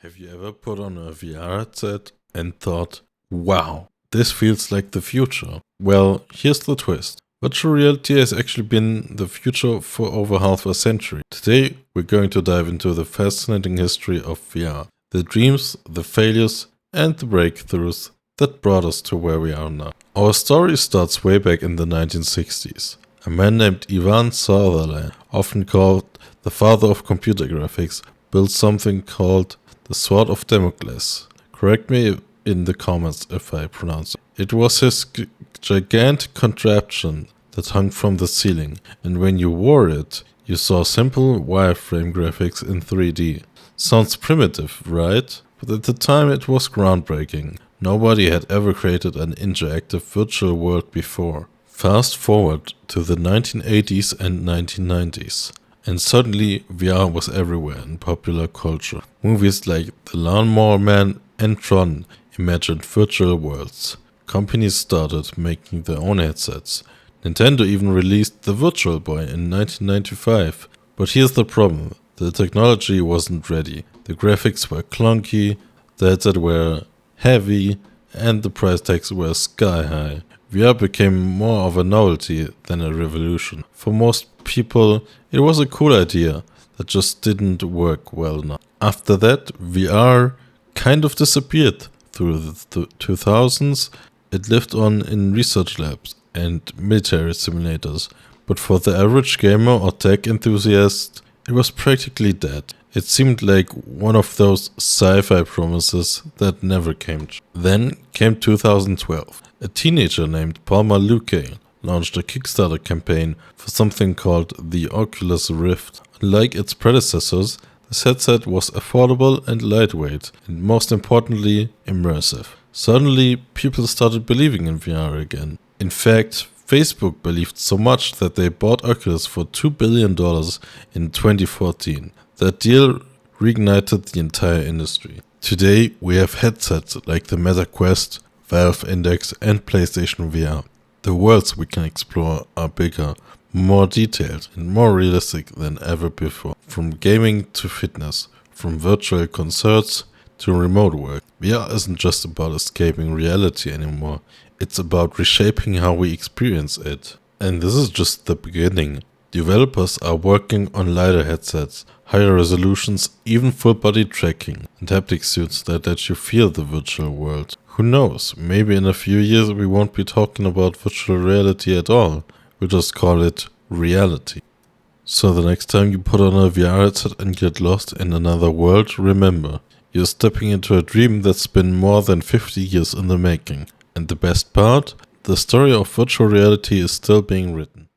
Have you ever put on a VR headset and thought, wow, this feels like the future? Well, here's the twist. Virtual reality has actually been the future for over half a century. Today, we're going to dive into the fascinating history of VR, the dreams, the failures, and the breakthroughs that brought us to where we are now. Our story starts way back in the 1960s. A man named Ivan Sutherland, often called the father of computer graphics, built something called the Sword of Damocles. Correct me in the comments if I pronounce it. It was his gigantic contraption that hung from the ceiling, and when you wore it, you saw simple wireframe graphics in 3D. Sounds primitive, right? But at the time it was groundbreaking. Nobody had ever created an interactive virtual world before. Fast forward to the 1980s and 1990s. And suddenly VR was everywhere in popular culture. Movies like The Lawnmower Man and Tron imagined virtual worlds. Companies started making their own headsets. Nintendo even released the Virtual Boy in 1995. But here's the problem. The technology wasn't ready. The graphics were clunky, the headsets were heavy, and the price tags were sky high. VR became more of a novelty than a revolution. For most people, it was a cool idea that just didn't work well enough. After that, VR kind of disappeared through the 2000s. It lived on in research labs and military simulators, but for the average gamer or tech enthusiast, it was practically dead. It seemed like one of those sci-fi promises that never came true. Then came 2012. A teenager named Palmer Luckey launched a Kickstarter campaign for something called the Oculus Rift. Unlike its predecessors, this headset was affordable and lightweight, and most importantly, immersive. Suddenly, people started believing in VR again. In fact, Facebook believed so much that they bought Oculus for $2 billion in 2014. That deal reignited the entire industry. Today, we have headsets like the Meta Quest, Valve Index, and PlayStation VR. The worlds we can explore are bigger, more detailed, and more realistic than ever before. From gaming to fitness, from virtual concerts to remote work, VR isn't just about escaping reality anymore. It's about reshaping how we experience it. And this is just the beginning. Developers are working on lighter headsets, higher resolutions, even full-body tracking, and haptic suits that let you feel the virtual world. Who knows, maybe in a few years we won't be talking about virtual reality at all. We'll just call it reality. So the next time you put on a VR headset and get lost in another world, remember, you're stepping into a dream that's been more than 50 years in the making. And the best part? The story of virtual reality is still being written.